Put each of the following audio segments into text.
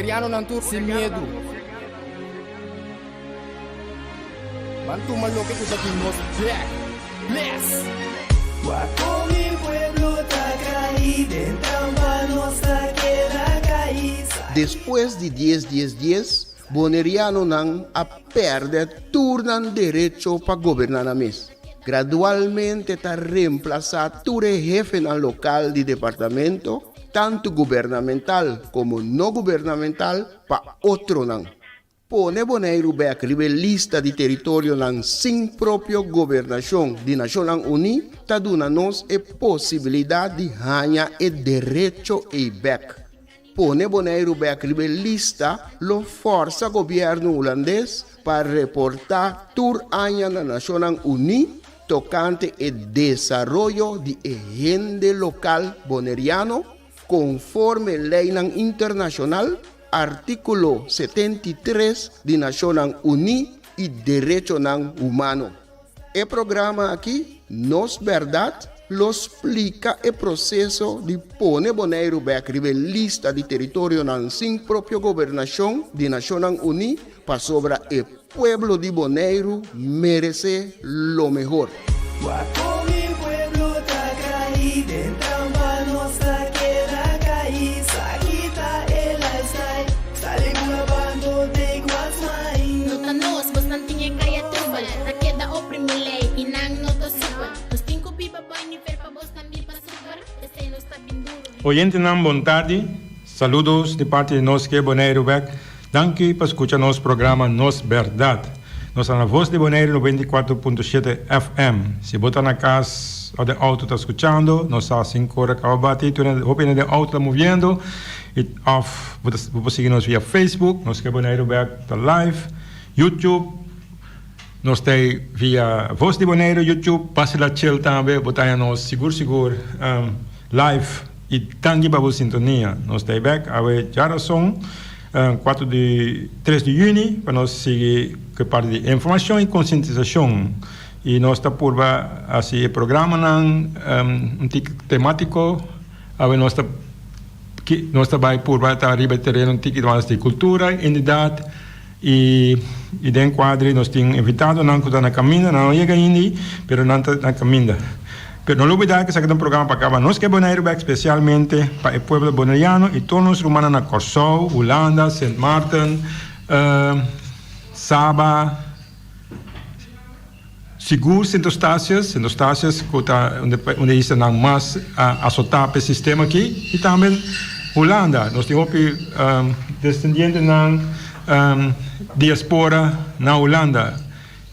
boneriano nantur sin miedo. Mantu malo que kuta nos black. Bless. Guaco mi pueblo Tacay, dentro nossa queda caída. Después de 10-10-10, boneriano nan a perder turnan derecho para gobernar a mes. Gradualmente está reemplazado tu jefe en el local de departamento, tanto gubernamental como no gubernamental, para otro nan. Pone Bonaire back lista de territorio nan sin propio gobernación de Naciones Unidas, ta duna nos e posibilidad de ganhar e derecho e back. Pone Bonaire back lista lo forza governo holandês para reportar tur año na Naciones Unidas tocante el desarrollo de agente local boneriano conforme ley internacional, artículo 73 de Naciones Unidas y derecho humano. El programa aquí, Nos Verdad, lo explica el proceso de poner Bonaire back lista de territorio sin propia gobernación de Naciones Unidas para sobre el pueblo de Bonaire merece lo mejor. Guaco mi pueblo Tacay, dentro nossa queda caída. Quita el lifestyle, sale grabando de Guasmai. Nota nos, bastante tinha kaya trubal. Na queda oprimilei, inang nota super. Nos cinco pipa boy ni fer pa bos también pa super. Este no está bien duro. Oyente nan, bom tarde. Saludos de parte de nós que é Bonaire Back. Danke por escuchar nosso programa Nos Verdade. Nós estamos na voz de Bonaire 94.7 FM. Se botar na casa ou de auto está escutando, nós estamos 5 horas a bater, hoping de auto está movendo. Vou seguir nós via Facebook, nós que é Bonaire Back está live, YouTube. Nós temos via voz de Bonaire, YouTube, passe lá chill também, botar nós seguro live e tangue para a sintonia. Nós temos back, a geração. 3 de junho, para nós seguir que parte de informação e conscientização. E nós estamos por assim, o programa um tique temático, nós estamos por arriba terreno um tique de cultura, identidade, e dentro do quadro nós temos invitado, não está na caminha, não chega ainda, mas não está na caminha. Pero no olvidar que este programa para acá, nós que Bonaire Back especialmente para o pueblo bonaireano e todos os rumanos na Corsou, Holanda, Sint Maarten, Saba, seguro Sint-Eustatius, onde está mais assotar para o sistema aqui, e também Holanda. Nós temos descendentes na diaspora na Holanda.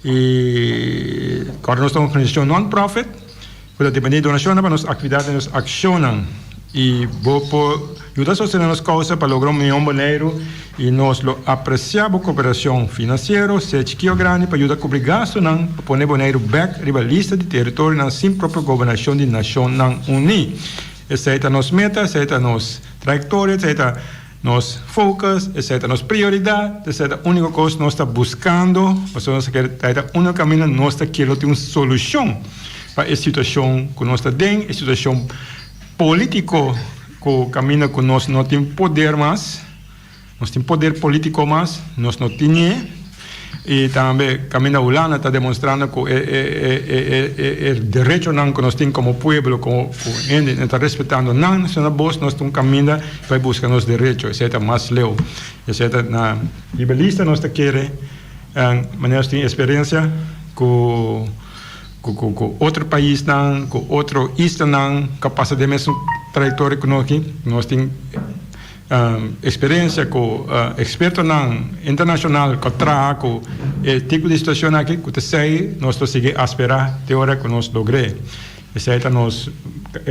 E agora nós temos uma organização non-profit, para depender da donação para nossas atividades, nos accionam e vou ajudar a sostener nossa causa para lograr milhão boneiro e nós apreciamos a cooperação financeira, seja pequeno ou grande, para ajudar a cobrir gasto para pôr boneiro back riba lista de território na sem própria governação de Nações Unidas. Essa é a nossa meta, essa é a nossa trajetória, essa é a nosso focus, essa é a nossa prioridade, essa é a única coisa que nós estamos buscando, essa é a única caminho que nós queremos ter uma solução para a situação que nós temos, a situação política que caminha que nós não temos poder mais, nós temos poder político mais, nós não temos, e também caminha Holanda está demonstrando que o direito que nós temos como povo, como ende, está respeitando nós na voz, nós estamos caminhando para buscar nossos direitos, isso é mais leu, isso é na liberalista nós queremos, mas nós temos experiência com outro país, com outro estado, capaz de mesmo trajetória que nós temos experiência com experto internacional que traga com o tipo de situação aqui que sei nós conseguimos esperar até a hora que nós logramos. Essa é a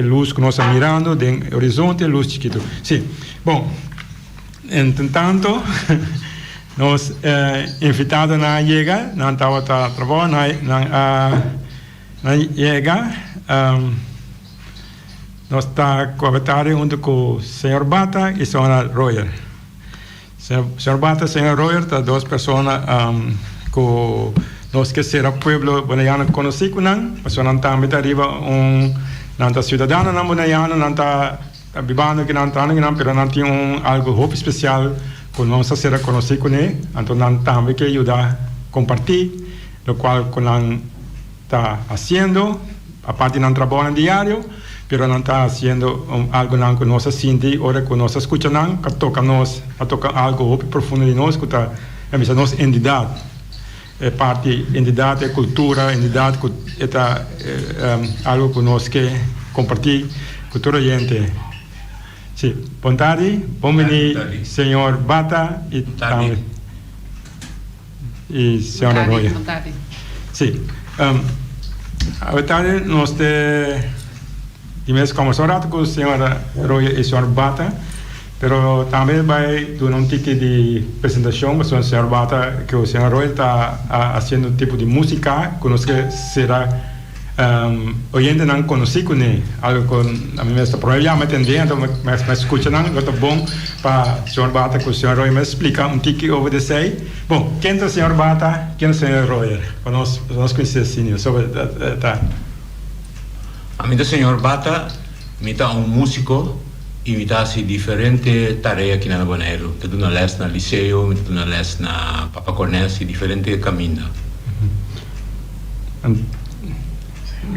luz que nós estamos mirando, do horizonte, a luz chiquito. Sim, bom, entretanto, nós invitados na chega, não estava trabalhando, na chega, nós estamos conversando junto com o Sr. Bata e a Sra. Royer. Sr. Bata e a Sra. Royer, tá duas pessoas que nós que será pueblo bonaiano conhecido, mas não também arriba não está cidadano não bonaiano, não está vivendo que não está, mas não tem algo muito especial conoce ser conocido con él, entonces también que ayuda a compartir, lo cual con está haciendo, aparte de trabajo en diario, pero no está haciendo algo que no se siente o que no se escucha, que toca algo profundo de nosotros, que es nuestra entidad. Parte identidade, cultura, identidade, algo que nós que compartilhar com toda a gente. Sim, boa tarde, bom-vindo, senhor Bata e também e senhora Roya. Boa tarde. Sim, boa tarde, nós tivemos conversado com a senhora Roya e o senhor Bata. Pero também vai dar tipo de apresentação com o senhor Bata, que o senhor Roy está fazendo tipo de música, que nós será oyente não conhecido com ele, algo que a mim está problema entendendo, mas escuta não, é bom para o senhor Bata, que o senhor Roy me explica tipo over the say. Bom, quem é o senhor Bata, quem é o senhor Roy, para nós conhecer assim sobre tá. A mim o senhor Bata, me está músico. Imitasi diferente tarefa aqui na Bonaire. Eu dou na les na liceu, eu dou na les na Papa Cornélio, diferente caminho.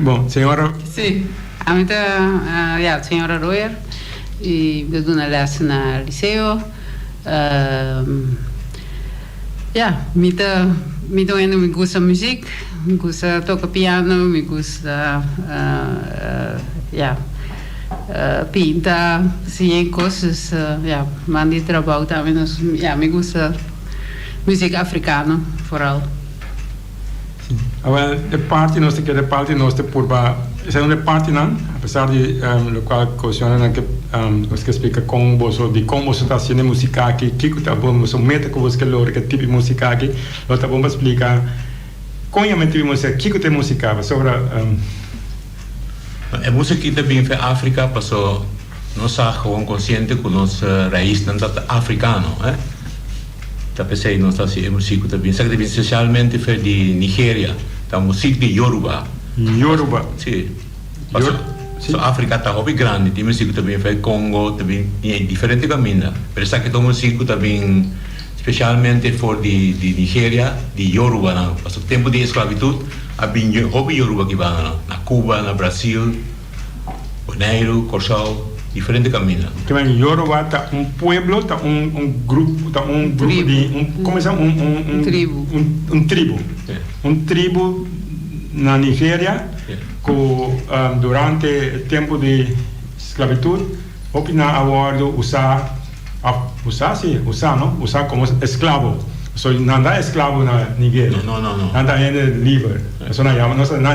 Bom, senhora. Sim, a mim a senhora Royer e eu dou na les na liceu. Me gusta música, me gusta tocar piano, me gusta pintar, sim, coisas, mandi trabalho também, me gusta música africana, vooral. Agora, de parte nossa que de parte nossa purba, essa é uma parte não, apesar de o qual questiona que você explica como você de como você está fazendo música aqui, que está bom, você mete com você lor que tipo de música aqui, lo está bom explicar como é tipo de música, que tem música sobre A música que também foi África, passou nós somos conscientes que nossa raiz não é africano, tá pensei nós assim a música também, sabe também especialmente foi de Nigéria, a música de Yoruba. Yoruba. Sim. So África está muito grande, tem música também foi Congo, também tem diferente caminho. Mas sabe que a música também especialmente for de Nigéria, de Yoruba, não. Passou tempo de esclavitud. Havia hobby Yoruba que van na Cuba, na Brasil, Bonaire, Corsal, diferente caminho. Que vem Yoruba tá pueblo, tá grupo, tá grupo de como é tribo. Um tribo na Nigéria que durante o tempo de esclavitud, opina a bordo usar como esclavo. So, nada esclavo na Nigeria. No. Nada gente libre. Eso no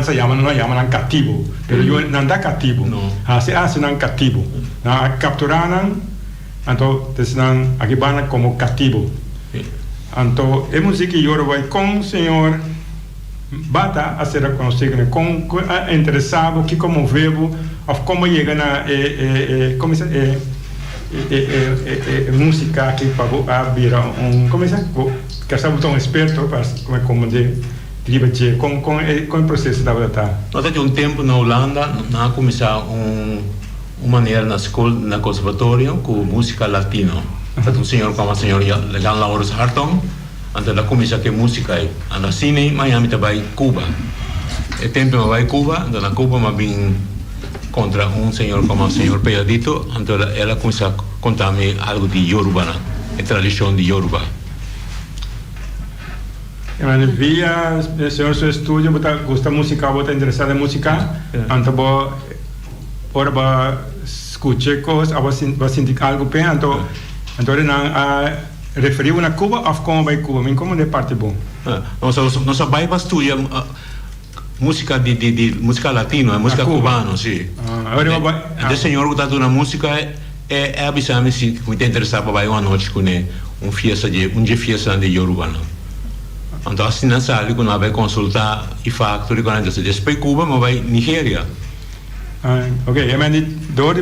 se llaman cativo. Pero yo nada cativo. No. Hace nan cativo. Na capturanan, entonces aquí van como cativo. Entonces, es música yoruba con señor Bata a ser conocido, con interesado que como verbo, of como llegan a música que para abrir como que sabe tão experto para como de tributar com o processo da verdade. Nós temos tempo na Holanda, nós começamos uma maneira na escola, na conservatório com música latino. Então senhor como a senhora Jan Laurens Hartong, então ela começa que música aí. Na cine Miami também Cuba. O tempo eu vai Cuba, então na Cuba mas bem contra senhor como o senhor Pedadito, então ela começa a contar-me algo de Yoruba, a tradição de Yoruba. Via o senhor seu estúdio, gosta de música, está interessado em música, então para escutar coisas, vai sentir algo bem, então ele referir a Cuba ou como vai Cuba, mas como é parte bom? Nós vai para estudar música de música latina, música cubana, sim. Então o senhor que está na música é avisar-me se muito interessado para uma noite com fiesta de Yoruba. Então assim não sabe que não vai consultar e factory quando a gente depois Cuba mas vai Nigéria. Ok, eu me dou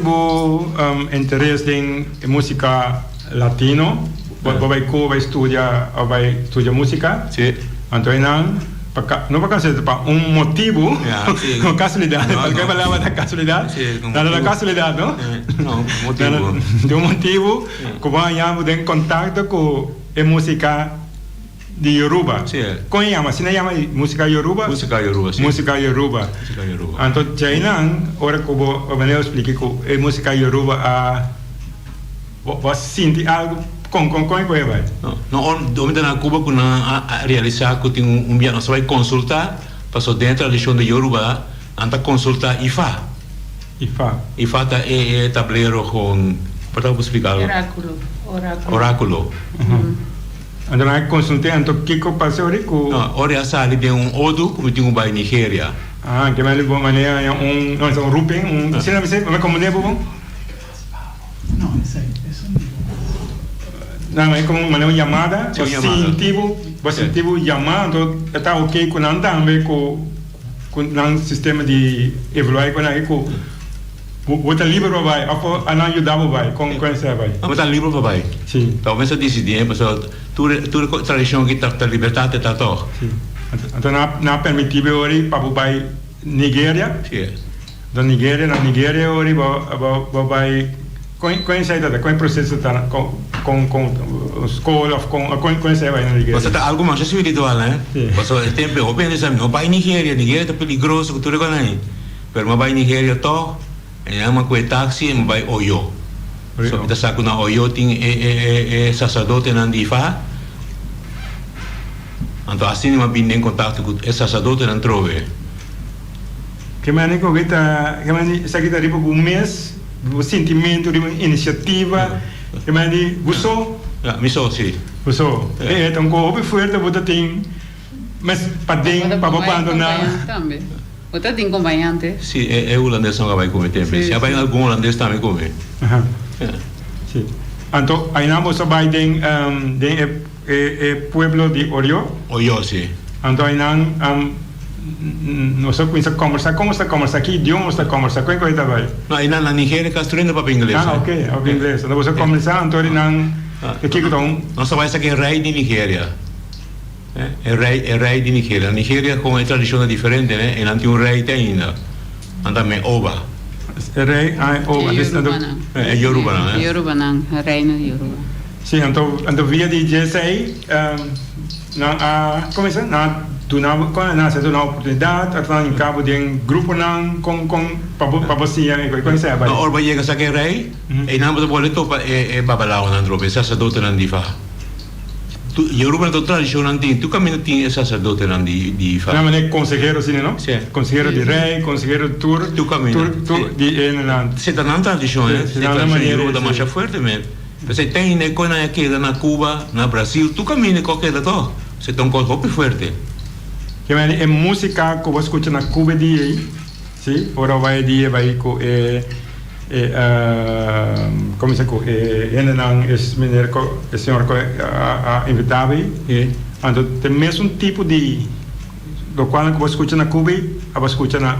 interesse em música latino, vai Cuba vai estudar música. Sim. Então no para para un motivo, sí. con casualidad, No, porque no. hablaba de casualidad, Sí, con nada de motivo. casualidad, ¿no? No, motivo. De un motivo, como hayamos en contacto con la música de Yoruba. Sí. ¿Cómo llama? ¿Si no llama música Yoruba? Música Yoruba, sí. Música Yoruba. Música Yoruba. Entonces, China, ahora como eu expliquei que a música Yoruba, você sente algo com que vai? No, na Cuba que a realizar que tem dia nós vai consultar, passou dentro da tradição de Yoruba, anta consultar IFA. IFA é tabuleiro com, para explicar. Oráculo. Então, nós consultamos, então, o que passou ali com... Não, ora sali tem odo, como tem vai Nigéria. Que mais de boa maneira, um rupem, se não sei, como é bom? Não, isso aí, isso Não, é como uma chamada, Sim, chamada. você tive chamada, então está ok com não também com o sistema de evoluir com aí com o livre vai, ou a não ajudar vai, com esse vai. Mas tá livre para vai. Sim. Talvez eu decidir, mas tu tradição que tá liberdade tá toch. Sim. Então não permitível hoje para vai Nigéria. Sim. Da Nigéria hoje vai com essa ideia, com o processo tá com escola com essa vai na Nigéria. Mas tá algo mais espiritual, né? Passou o tempo, eu penso não vai Nigéria tá perigoso, tu reconhece. Pero mas vai Nigéria toch. É uma coisa táxi, mas vai Oyo. So kita saco na Oyo tem sacerdote na Difa. Então assim não vim em contato com esse sacerdote na Trove. Que maneira que maneira essa aqui tá tipo um mês, o sentimento de uma iniciativa, que maneira gostou? Miso sim. Gostou. Então com o forte você tem, mas para dentro para abandonar. Também. Você tem acompanhante? Sim, é holandês não vai comer tempo. Se vai algum holandês também comer. Sim. Então aí não você vai den pueblo de Oyo. Oyo sim. Então aí não nós começa a conversar, como está conversar aqui, idioma está conversar, como é que vai? Não, aí na Nigéria está estudando para inglês. Ok, inglês. Então você começa, então aí não, aqui que então. Nós vai sair rei de Nigéria. É rei de Nigéria. Nigéria com uma tradição diferente, né? E não tem rei ainda. Anda me Oba. Rei, Oba. É Yoruba, né? Yoruba não, reino de Yoruba. Sim, então via de GSA, como é isso? Na se dá oportunidade, até em cabo de um grupo não com para você, como isso é? Na hora vai chegar sair rei, e não pode boleto é babalao na droga, sacerdote não difa. Yoruba na tradição não tem, tu caminho tem sacerdote não difa. Não, mas é consejero sim, não? Sim. Consejero de rei, consejero de tour. Tu caminho. De Enland. Se tá na tradição, né? Se tá na Yoruba da mais forte mesmo. Você tem né coisa aqui na Cuba, na Brasil, tu caminho qualquer dato. Você tem um corpo forte. Que é música que você escuta na Cuba de aí, sim? Ora vai com como se chama? Enland é mineiro que o senhor invitava e então tem mesmo tipo de do qual que você escuta na Cuba, você escuta na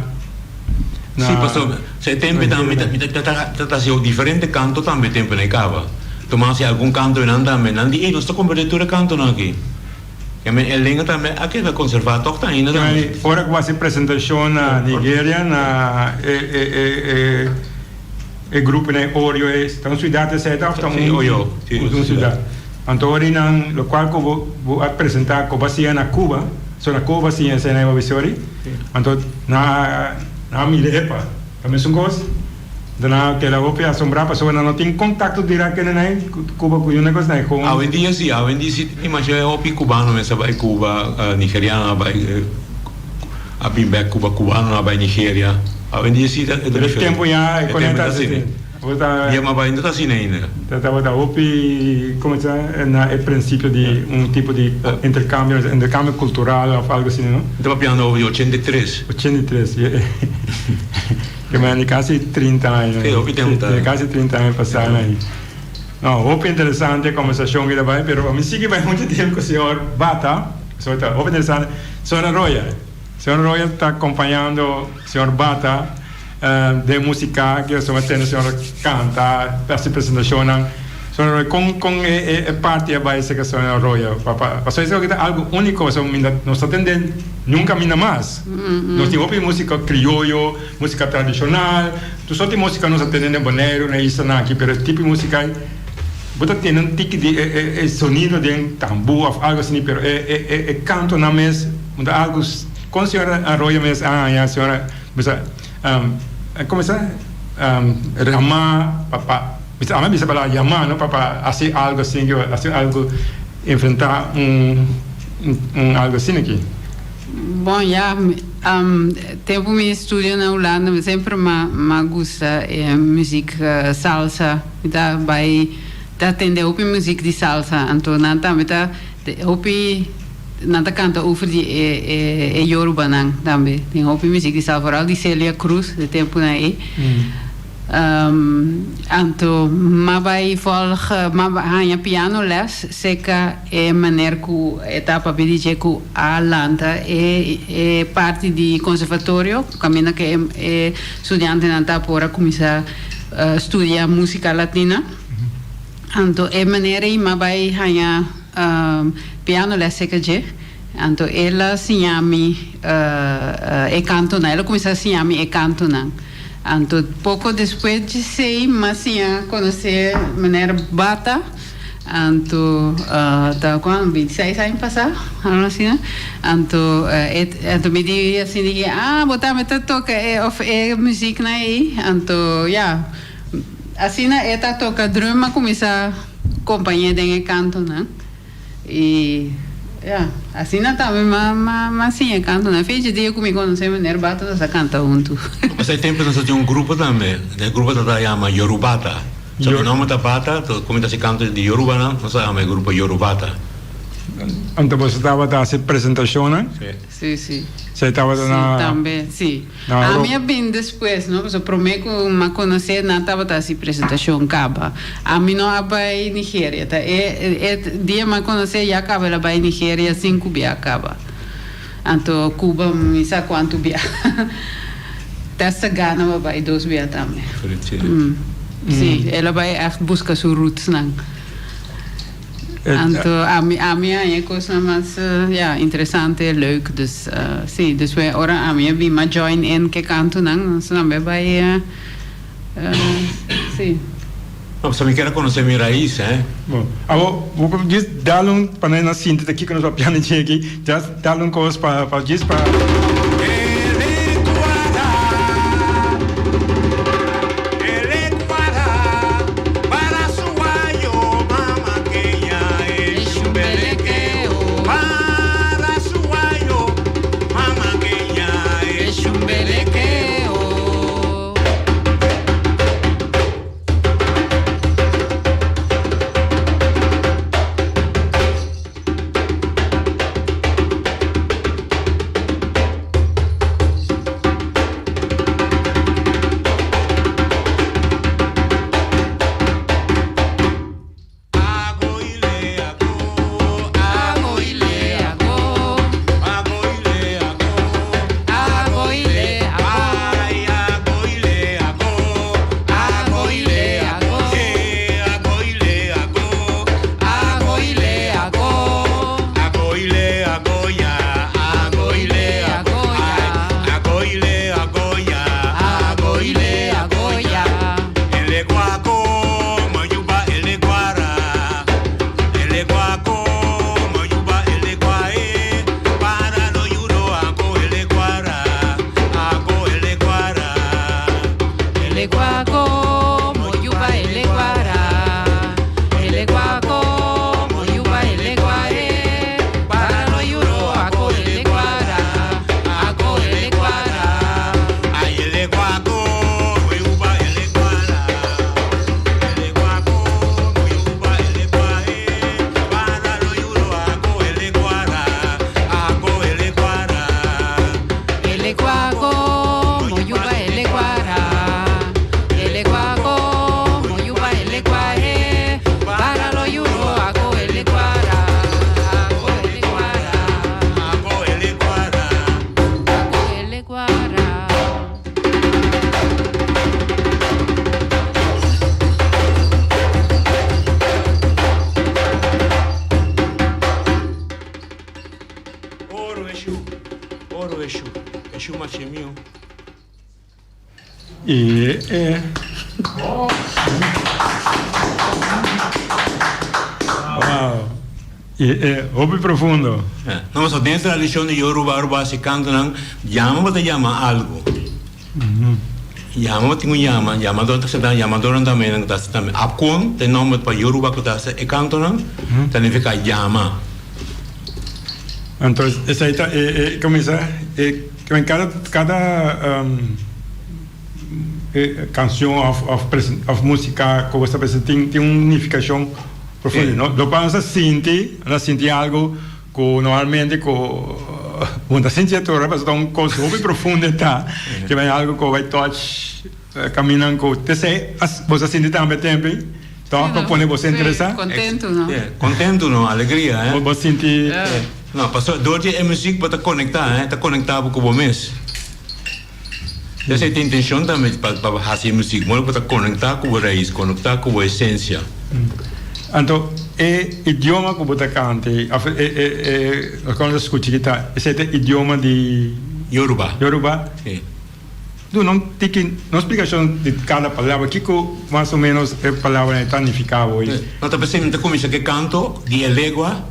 Sim, pastor. Se tempo também tá se diferente canto também tempo na cava. Tomar-se algum canto e não também, não e nós está cobertura canto não aqui. E a língua também aqui vai conservar toca ainda. Ora que vai se apresentação na Nigéria na grupo na Oyo então cidade certa está Oyo, cidade. Então ora não local que vou apresentar que vai ser na Cuba, só na Cuba sim é na Visori. Então na Milepa também são coisas. Dana que la opia assombrar pessoa não tem contato direto né Cuba com o negócio né com hoje em dia imagina o cubano mas vai Cuba nigeriano vai a bimbe Cuba cubano vai Nigéria hoje em dia sim o tempo já conectado assim e mas vai ainda assim ainda tá opi como se na é princípio de tipo de intercâmbio cultural ou algo assim não estava piano 83 que me quase 30 anos. Quase 30 anos passaram aí. Não, muito interessante a conversação que vai, mas a mim sigue vai muito tempo com o senhor Bata, muito interessante. Senhora Royal está acompanhando o senhor Bata de música que o senhor canta, essa apresentação Sono con parte vai essa questão arroio, papá. Mas isso é algo único, so nós atendemos nunca mina mais. Nós temos música criollo, música tradicional. Tu só tem música nós atendemos boneiro, na isso na aqui, pero tipo de música bota tem um tique de sonido de tambor, algo assim, pero canto na mes, algo com a senhora arroio mes, a senhora, começa ramar, papá. A mim bisa falar llamar, não, para fazer algo assim, fazer algo, enfrentar algo assim aqui. Bom, ja, tempo me estudio na Holanda, me sempre me gusta música salsa, da atender op muziek die salsa, então nanta meta op nanta canta over die Yoruba nang também, tem op muziek die salsa, vooral die Celia Cruz, de tempo na Anto, ma vai volgen, ma hanya piano les, seca maneira que etapa BDJ que a lanta parte di conservatorio, cammina che studiante nanta pora comincia studia musica latina. Anto maneira ma vai hanya piano les seca je. Anto ela si chiami canto na, ela comincia a si chiami canto na. Anto pouco depois de sei, mas tinha conhecer maneira bata. Anto tá com 26 anos passar, assim, né? Anto me dizia assim que botar meta toca música aí. Anto assim né, tá toca drum, começa companhia de canto, né? E assim não também, mas sim, canto, né? Fez dia comigo, não sei, maneira bata, essa canta junto. Mas aí tempo nós temos grupo também, o grupo da chama Yorubata. So o nome da bata, como está se canta de Yoruba, nós chamamos grupo Yorubata. Então você estava a essa apresentação, né? Sim. Você estava na... Também, sim. A minha bem depois, não? Porque para mim, me conhecer, não estava a essa apresentação, acaba. A mim não vai em Nigéria, tá? Dia me conhecer, já acaba, ela vai em Nigéria, 5 dias acaba. Então, Cuba, não sei quanto dia. Dessa Gana vai 2 dias também. Sim, ela vai buscar suas roots, não? Então, a minha é coisa mais interessante, leuk, dus sim, dus wij ora a minha bima join in que canto não, senão vai sim. Não, só me quero conhecer minha raiz, Bom, vou dizer, dar para nós síntese aqui que nós vamos piano aqui, já dar coisa para dizer para Oro Exu. Exu Machemio. Wow. Hobby profundo. Não, só dentro da tradição de Yoruba se canta não, llama te llama algo. Llama tinha llama, llamador tá sendo llamador também não tá também. Apon tem nome para Yoruba que tá se canto não, também fica llama. Entonces, esa ahí comienza, que en cada canción of música, como esta vez tiene una unificación profunda, ¿no? Lo vamos a sentir algo que normalmente cuando se siente todo, pues un cosa muy profunda está, que hay algo que va a touch, caminan con, te sé, vos a sentir también tiempo. Então, pone você interessar? Contento, não? Contento, não? Alegria, Você sentir... Não, pastor, door é música para conectar, tá conectado com o mês. Essa é a intenção também para fazer música, mas para conectar com a raiz, conectar com a essência. Então, o idioma que você canta, quando você escuta, esse é o idioma de... Yoruba. Yoruba? Sim. Não tem uma explicação de cada palavra, que mais ou menos a palavra é significado hoje. Não está pensando que começa que canto de elégua,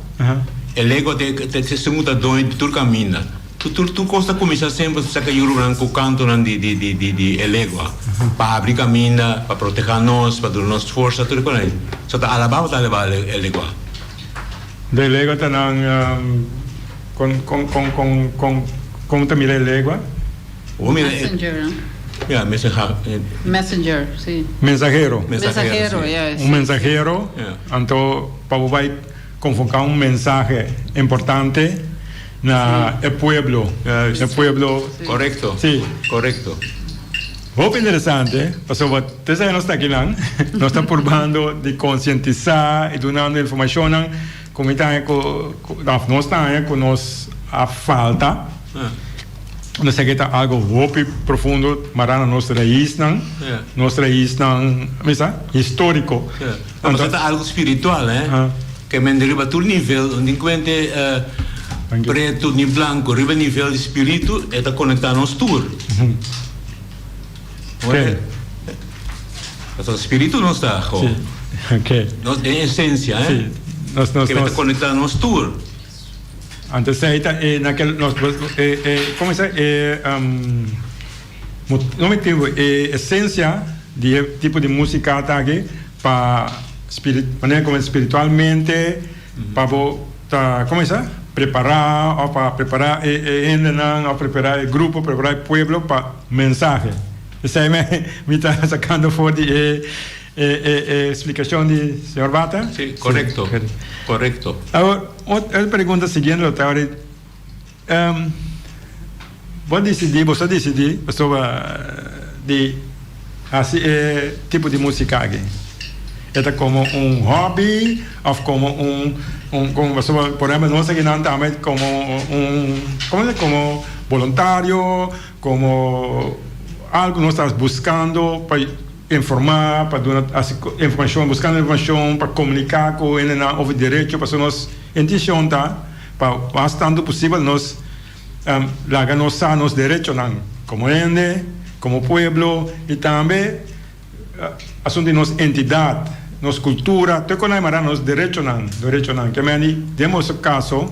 elégua te se muda dois de turcamina. Tu costa começar sempre a sacar Yoruba com canto de elégua, para abrir caminho, para proteger nós, para dar nossa força, tudo com ele. Só tá alabado tá levar elégua. De elégua tá como tá mira elégua? Messenger, não? Yeah, Messenger, sim. Mensajero. Mensajero, yes. Um mensajero, então para vai convocar um mensagem importante na el pueblo, el pueblo. Correcto. Sí, correcto. Muito interessante, porque você não está aqui lá, nós estamos probando de conscientizar e dando informação como está nós está com nós a falta. Não sei que está algo muito profundo, mas na nossa raiz não, histórico. Mas está algo espiritual, que me deriva todo nível, enquanto preto nem branco, arriba nível de espírito, está conectado nos tour. Mas o espírito não está, nós é essência, que está conectado nos tour. Antes naquele como é não me tenho essência de tipo de música tá aqui para maneira como espiritualmente para como é preparar ou para preparar ou preparar o grupo, preparar o pueblo para mensagem. Isso aí me está sacando fora de explicação de senhor Bata? Sim, correto. Correto. Agora, a pergunta seguinte, Lotauri, você decidiu sobre de assim, tipo de música aqui? É como hobby ou como como você, por exemplo, nós aqui não também como voluntário, como algo que nós estamos buscando para informar, para dar informação, buscando informação, para comunicar com ele over direito, para nós intenção tá, para bastante possível nós largar nos direitos como ende, como pueblo e também assunto de nossa entidade, nossa cultura, todo quando é nos direitos que me demos o caso,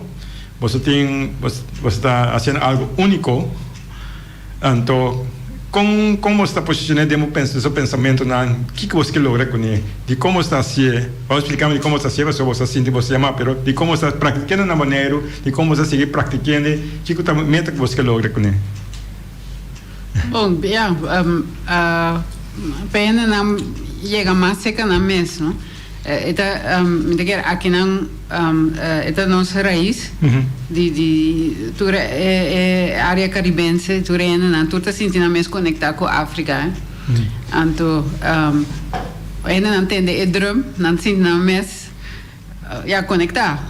você está fazendo algo único, então como está posicionado seu pensamento o que você quer lograr com ele, de como está se, vamos explicar de como está se, você sente você ama, pero de como está praticando na maneira, de como você seguir praticando, que é a meta que você quer lograr com ele. Bom, pena não chega mais seca na mesa, não? Aqui não é nossa raiz de toda área caribense, toda não está sentindo mais conectar com a África, então ainda não entende o drum, não sente não mais já conectar,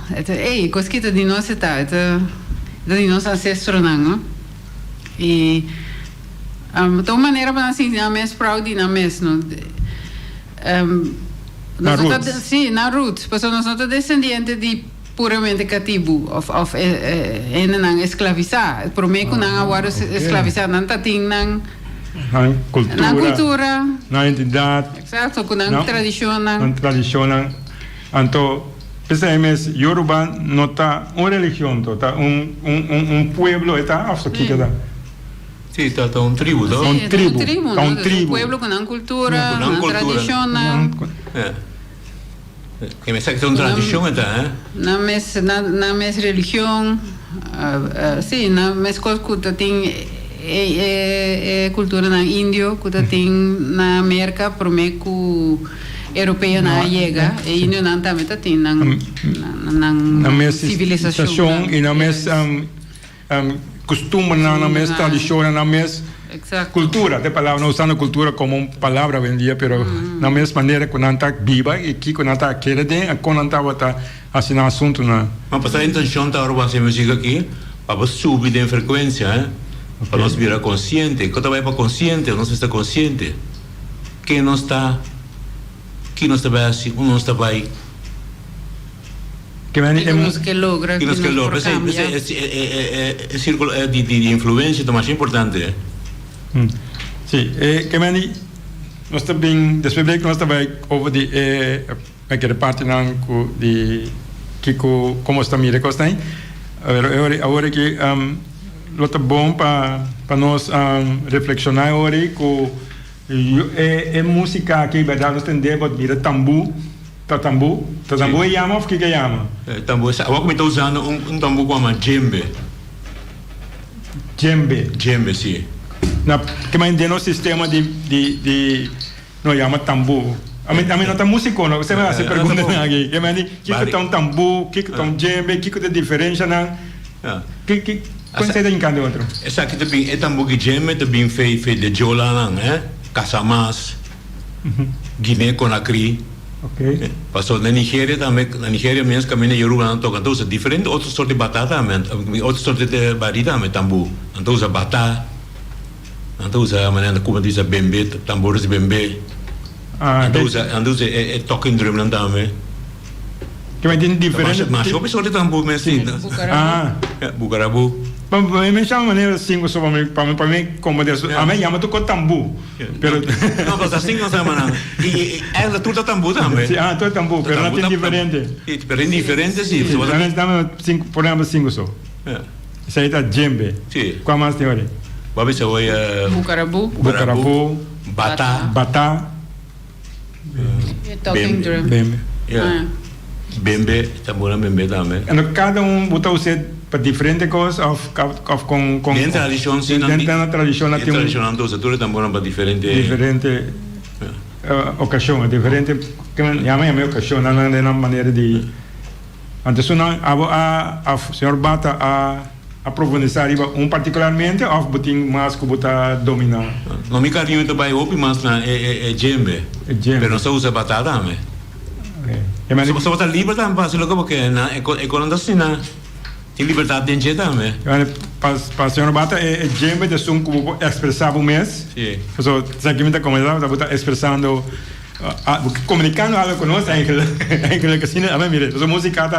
coisa de nós está, de nosso ancestro não, e de uma maneira para sentir não mais proud não mesmo, na roots. Sim, na roots, porque nós somos descendentes de puramente cativo of nang esclavizar. Por mim que nang agora esclavizar não tá ting nang Na cultura, na identidade, exacto, com nang tradição nang. Anto, PCMS Yoruba não está uma religião, está pueblo, está aqui que Sì, è un tribu, no? Un tribu, no? un tribu. Un pueblo con una cultura, Con una una cultura. tradición, Che mi sa che è una tradizione, na mes religión, sí, na mes cosas que tienen cultura na indio, que tienen na América, por mí que europeu na llega, e indio na também tienen na mes civilização e na mes costume, na mes tradição, na mes Exacto. cultura, de palavra, não usando cultura como uma palavra vendia, pero na mesma maneira que não está viva e que não está querendo, quando não está assim no assunto, na. Mas para a intenção da hora fazer música aqui, para subir em frequência, para nós virar consciente. Quando vai para consciente, nós está consciente que não está bem assim, não está bem. Que Temos que logra Que nos que logra, é círculo de influência é mais importante. Sim, que meni nós também descobri que nós também over de aquela parte não de que como está mira costai agora que lota bom para nós reflexionar agora que música que verdade nós tem debate mira tambu tambu é chama ou que chama Tambu, agora como está usando tambu como djembe. Djembe, sim. Na que mais dentro do sistema de não chama tambu. A mim não tá músico, não. Você vai se perguntar aqui. Que mais que tá um tambu, que tá um djembe, que é diferença não? Que quando você tem cada outro? Essa aqui também é tambu que djembe também feito de jola não, Casamas, Guiné Conakry. Ok. Passou na Nigéria também, na Nigéria mesmo que a minha Yoruba não toca, então usa diferente outro sorte de batata também, outro sorte de barita também tambu, então usa batata. Então usa a maneira como diz a bembe, tambores de bembe. Então usa talking drum não também. Que vai ter diferente. Mas o pessoal de tambor mesmo. Bucarabu. Para mim chama maneira cinco só para mim como diz. A mim chama tu com tambu. Pero não, mas assim não sabe nada. E ela tudo tambu também. Sim, tu tambu, pero não tem diferente. Diferente sim. Nós estamos cinco, por exemplo cinco só. Isso aí tá djembe. Sim. Qual mais tem ali? Babi sa way Bucarabu, Bata, talking drum. Bembe. Bembe, tambora bembe também. E cada botar você para diferente coisa com dentro da tradição sim. Dentro da tradição tem tradição então tudo tambora para diferente ocasião, diferente que chama ocasião na maneira de antes não a senhor Bata a profundizar particularmente ou botin mais que botar dominar. Não me carinho também ouve mais na djembe. Pero não se usa batata também. Só botar livre também para se logo porque na quando assim na tem liberdade de djembe também. Para senhor Bata djembe de som como expressar o mês. Sim. Então, segmente começar a botar expressando comunicando algo com nós, aquilo que assim, a mim mire, a música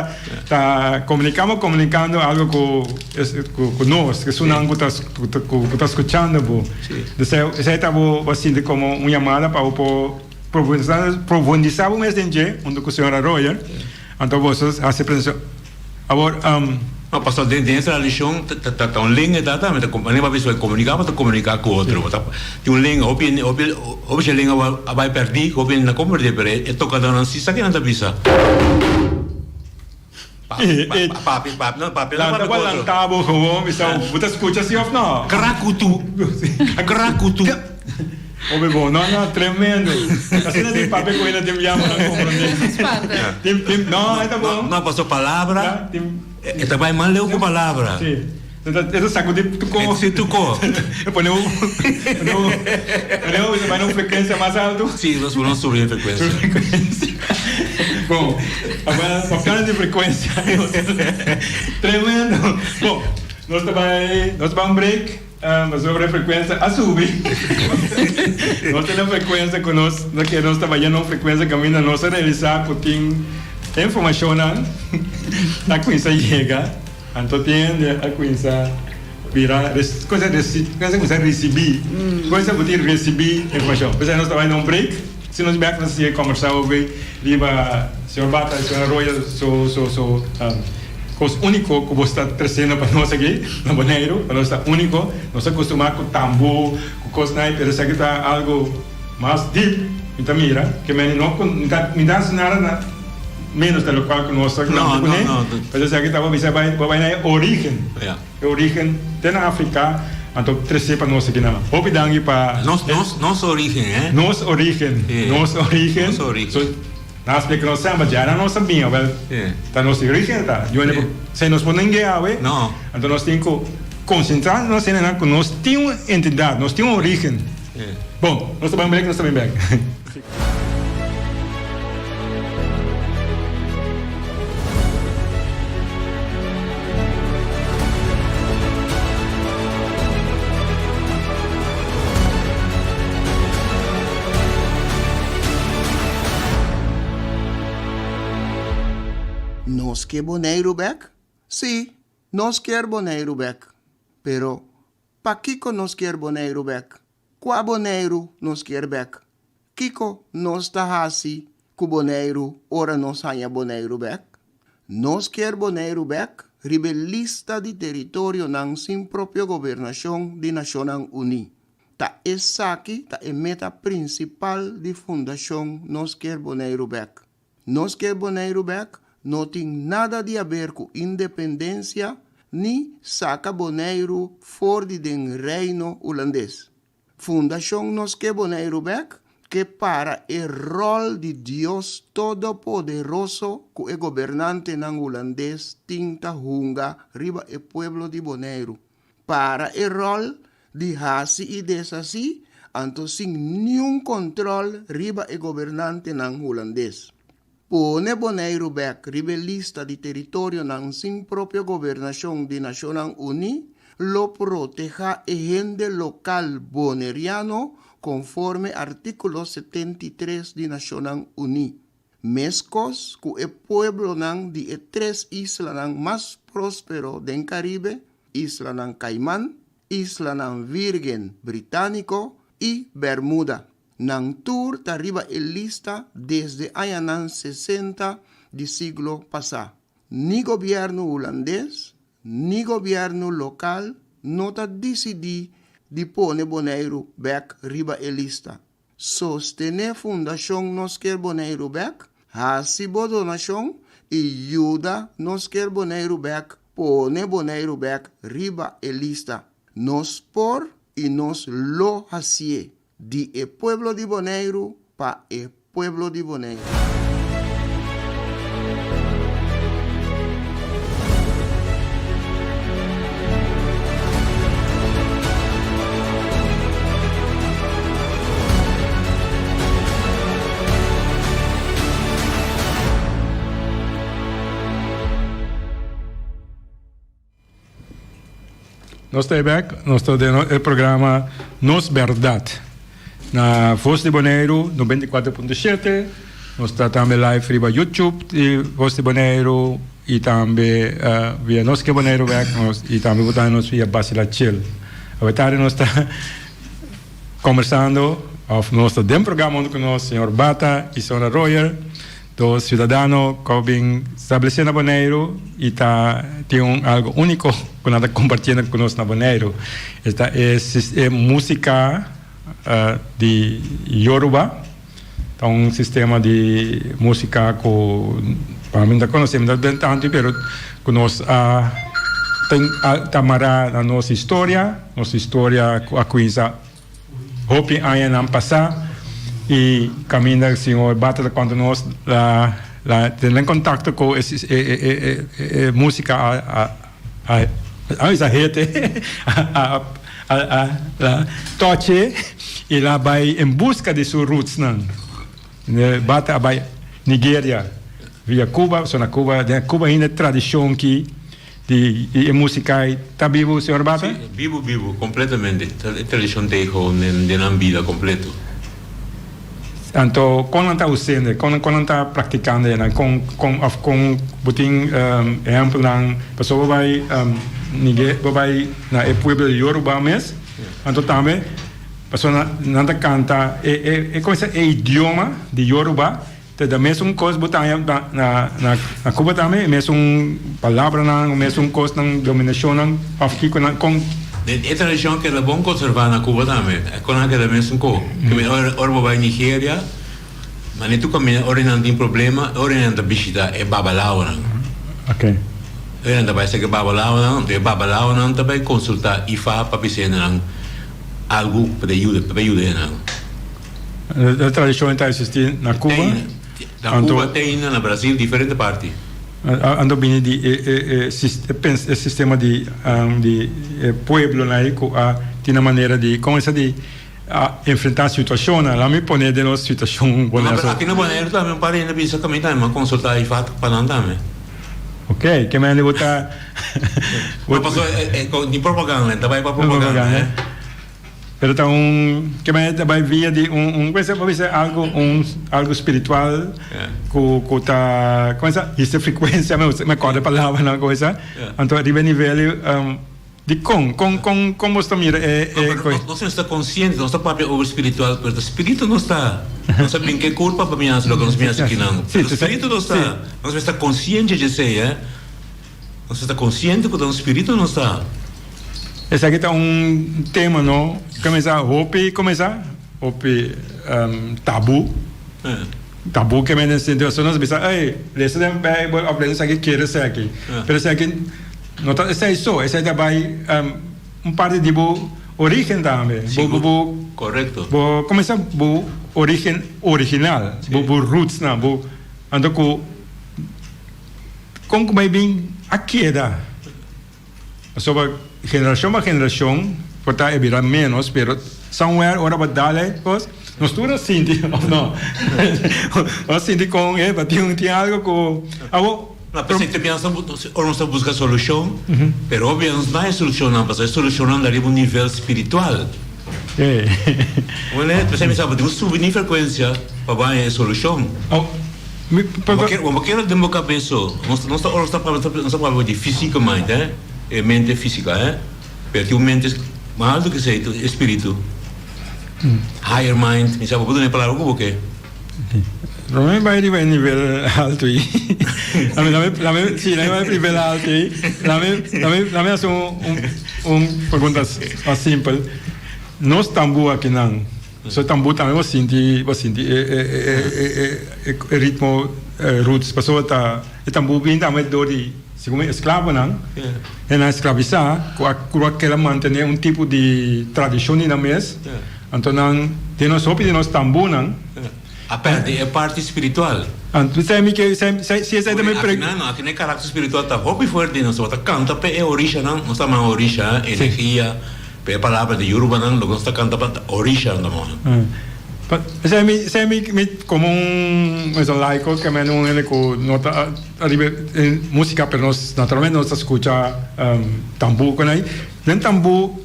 tá comunicando algo com nós, que sonam que tá escutando, bo. Isso aí tá assim como uma chamada para profundizar o mês de dia, onde com a senhora Royer, então vocês a se apresentam. Agora não, passou dentro da lição, tá um link da também, a nem pessoa comunicar, para comunicar com outro. Tem um link, obje link vai perder, obje não compreende, pero é tocado na cista que não tá bisa. Papi, não, papi. Lá tá falando tabo, como, missão, você escuta assim ou não? Cracutu. Obe bom, não, tremendo. Assim não tem papel com ele, tem chama, não compreende. Não, tá bom. Não passou palavra. Esta vai mal leu com palavra. Sim. Então saco de tucou. Se tucou. Poneu vai numa frequência mais alta. Sim, nós vamos subir a frequência. Bom, agora falando de frequência. Tremendo. Bom, nós vamos um break. Mas sobre a frequência a subir. Nós temos frequência que nós trabalhamos uma frequência que ainda não se realizar porque información a Quinza llega, entonces tiene a Quinza vira cosa recibir, cosa poder recibir información. Pues nós estava em um break, se nós back nós ia conversar sobre liba senhor Bata, senhor Royal, coisa único que você está trazendo para nós aqui, na Bonaire, para nós está único, nós acostumamos com tambor, com coisa aí, mas aqui está algo mais deep, então mira, que não dá nada menos de lo cual que nós não, mas aqui está vai na origem, origem da África, então trazer para nós aqui na, obrigado para nossa origem, nossa origem. Nós que nós sabemos já não sabíamos, well, tá nossa origem tá, se nós podemos ganhar, não, então nós temos que concentrar nós na que nós temos entidade, nós temos origem. Bom, nós estamos bem. ¿Nos quer Bonaire back? Sí, nos quer Bonaire back. Pero, pa Kiko nos quer Bonaire back? Qua Bonaire nos quer back? Kiko nos ta hasi ku Bonaire ora nos hanya Bonaire back? Nos quer Bonaire back? Rebelista di territorio nang sin propio gobernación di Naciones Unidas. Ta esaki ta e meta principal di fundación Nos quer Bonaire back. Nos quer Bonaire back? No tem nada de a ver com independência, nem saca Bonaire fora do reino holandês. Fundação Nos quer Bonaire back, que para o rol de Deus Todo-Poderoso, que é governante ng holandês, tinta hunga riba o pueblo de Bonaire. Para o rol de hasi e desasi, anto sem nenhum controle riba o governante ng holandês. Pone Bonaire back, rebelista de territorio nan sin propia gobernación de Naciones Unidas, lo proteja el gente local boneriano conforme artículo 73 de Naciones Unidas. Mescos que el pueblo nan de 3 islas nan más próspero del Caribe, Isla nan Caimán, Isla nan Virgen Británico y Bermuda. Nang tour arriba en lista desde años 60 del siglo pasado. Ni gobierno holandés, ni gobierno local no ta decidí de poner Bonaire back arriba en lista. Sostener Fundación Nos quer Bonaire back, hasibo donación y ayuda Nos quer Bonaire back, pone Bonaire back arriba en lista. Nos por y nos lo hacie. De el pueblo de Bonaire pa el pueblo de Bonaire. Nós estamos back, nós estamos no programa Nos Verdade. Na Voz de Bonaire 94.7, nós estamos também live via YouTube de Voz de Bonaire e também via Nos quer Bonaire back, e também botamos via Basila Chill. Agora nós estamos conversando, nós estamos dentro do programa com o senhor Bata e senhora Royer, dos cidadãos que vêm estabelecendo na Bonaire e tem algo único que nós estamos compartilhando com nós na Bonaire. Esta é música de Yoruba, um sistema de música que para mim não conhecemos tanto, mas que nós tamará a nossa história a coisa hope aia não passar e caminha o senhor Bata quando nós tem contato com música a toche e lá vai em busca de suas roots não Bata vai Nigéria via Cuba só na Cuba ainda tradição que de música está vivo senhor Bata? Sí, vivo completamente tradição de na vida completo. Tanto con anta usando, con anta practicando, con buting exemplo ng pessoa vai ninguém vai na pueblo de Yoruba mes, anto também pessoa nanta canta coisa idioma de Yoruba, te da mesmo coisa botanya na Cuba também, mesmo palavra não, mesmo coisa ng dominação ng afki com Esta região que é bom conservar na Cuba também, é com a que é mesmo co, que ora vai Nigéria, mas nem tu caminha, ora não tem problema, ora não tem visita é babalao não. Ok. Ora não vai ser que babalao não, então babalao não também consultar IFA para ver não algo para ajudar não. A tradição está existindo na Cuba. Na Cuba tem na Brasil diferente parte. Ando bem de sistema de pueblo na eco tem uma maneira de começar de enfrentar a situação, lá me pone de nós situação boa. Aqui na Bonaire também parei na bisa também tá, mas consultar e fato para não também. Ok, que me botar. Mas passou de propaganda, também para propaganda, né? Pero tá que me vai via de coisa pode ser algo espiritual, que tá coisa essa frequência me acorda a palavra na coisa, então arriba nível de como está mira não está consciente, não está para o espiritual, mas o espírito não está, não sabe em que culpa para mim as lojas minhas aqui não. O espírito não está, não está consciente de ser, não está consciente que o espírito não está. Esse aqui tá tema, não? Começar tabu. Tabu que me nesse situação nós pensa, ei, esse é bom aprender isso aqui quer ser aqui. Pero esse aqui não tá, esse é isso, esse é vai parte de origem também. Correto. Começar origem original, roots na, ando com vai bem aqui dá. Sobre geração a geração, portanto, virar menos, pero somewhere, ora badale, pues, nós todos sentimos, não? Nós sentimos com, tem algo com, na pessoa que pensa, ou não está buscando solução, pero obviamente não é solução, não, mas é solução não daria um nível espiritual. Olha, você me sabe, tem subir frequência para a solução. Porque de boca pessoa, não está para de fisicamente, mente física, porque o mente mais alto que sei, espírito, higher mind, me sabe, pode falar algo porque? Não me vai arribar nível alto aí. Sim, não vai nível alto aí. Lá me hace pergunta simples. Nós tambu aqui não. Só tambu também vou sentir ritmo roots. Pessoa tá tambu bem também dor de segundo escravo não. E na escravizar, com aquela manter tipo de tradição na mesa. Então não tem nós hopi de nós tambu não. A parte espiritual. Então se essa também aqui nem caráter espiritual tá hopi forte não só tá canta pe é origem não está mais origem energia pe palavra de Yoruba não logo está canta para origem não. Me como laico que me não ele com nota música pero nós naturalmente nós escuta tambu com aí nem tambu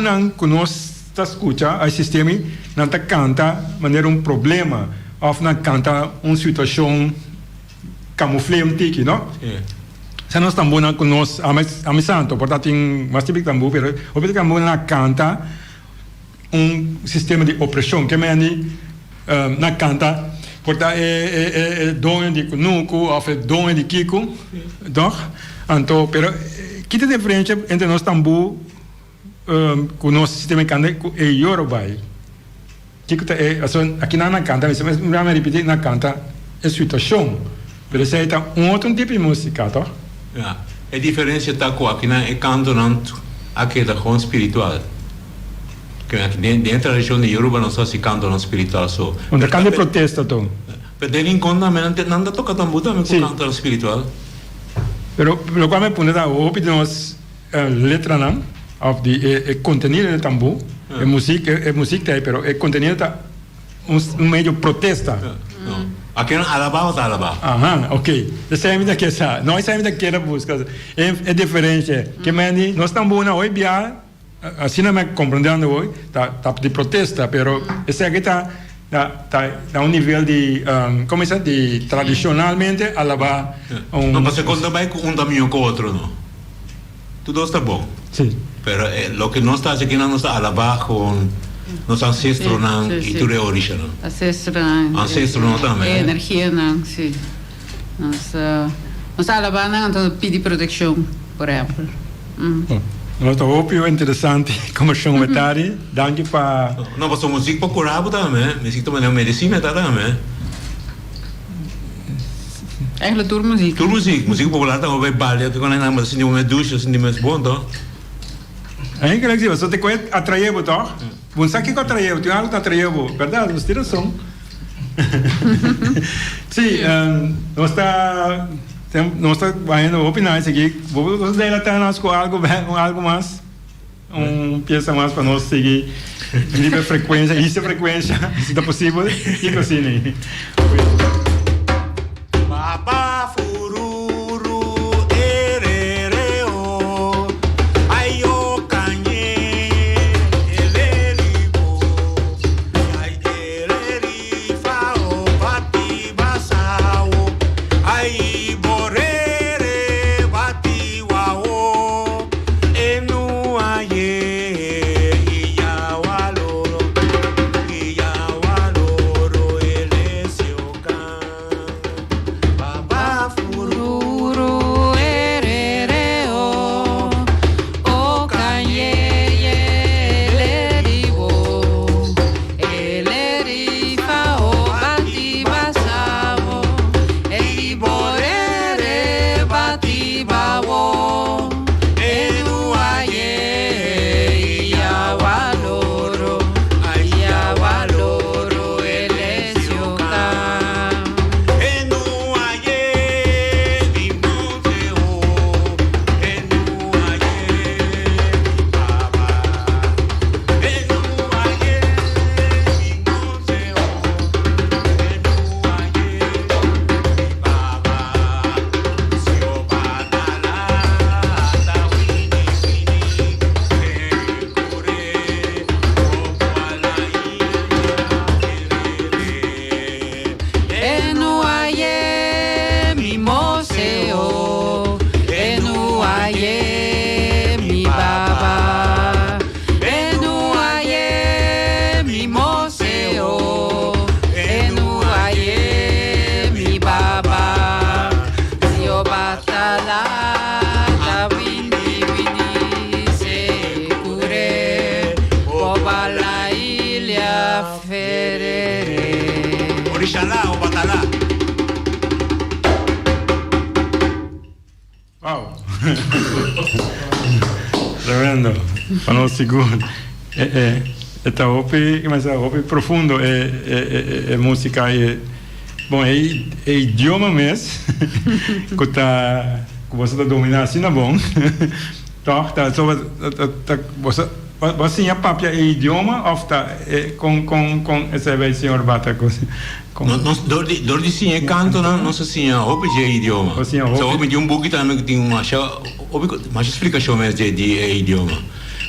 não que nós escuta a sistema não tá canta maneira problema ou não canta situação camuflé tiki não se nós tambu não que nós a santo portanto tem mais tipo tambu pero o que tambu não canta sistema de opressão que me na canta portanto é dom de nuco ou é dom de kiko então pero que tem diferença entre nós tambu com o nosso sistema de canta e Yoruba kiko é aqui na canta mas me repetir na canta é situação pero esse é outro tipo de música tá a diferença está com aqui na canto não aqui da com espiritual que dentro da região de Yoruba não só se canta no espiritual só. Onde canta protesta então. Mas tem em conta não toca também com canta no espiritual. Pero quando me põe da opi de nós letra não, of the contenido do tambu, é música aí, pero é contenido tá meio protesta. Aqui não alabao tá alabao. Aham, ok. Essa é que essa, nós é que era busca. É diferente. Que meni nós tambu na oi bia assim não me compreendendo hoje tá de protesta pero esse aqui tá da um nível de, como é de tradicionalmente alabar No, mas segundo também um caminho com o outro, não? Tudo está bom. Sim. Pero lo que não está aqui não está alabar com nos ancestros não e tudo é original. Ancestro não também. Energia não, sim. Nós alabamos então pedir proteção, por exemplo. Nós ópio interessante como comentário. Danke para. Não, mas a música para curar também. Música também é medicina também. Eigenlijk door muziek. Door muziek popular também vai balha, que quando nós mas assim uma ducha, assim de mais bom, então. Eigenlijk zie je, zo te kwijt atraevo toch? Bun sa que atraevo, tu algo atraevo, verdade? Você tem razão. Sim, nós está vendo opinar isso aqui. Vamos delatar nós com algo mais, peça mais para nós seguir livre frequência, isso é frequência, se está possível, e assim. Baba fururu erereo ayo kanye eleribo ay ererifao bati basao ay borere bati wao enu aye iyawaloro elesiokan Fururu erereo o kanyeye eleribo elerifa o bati basavo eliborere bati bawo enuaye iyawaloro elesiokan Enuaye mi moseo, enuaye mi baba, enuaye mi moseo, enuaye mi baba, zio batala, da windi se cure, obala ilha ferere. Orixalá ou batalá? Wow. Tremendo. Para nós segundo. Esta OP, mas a OP profundo é música bom, é idioma mesmo. Que você está dominando assim, não é bom. Tá, só você papia é idioma ou tá com essa vez senhor bata Door die zie je kanten dan, non zie je op je idioma. Zo ook met je boekje dan met die maar je explicação met die idioma.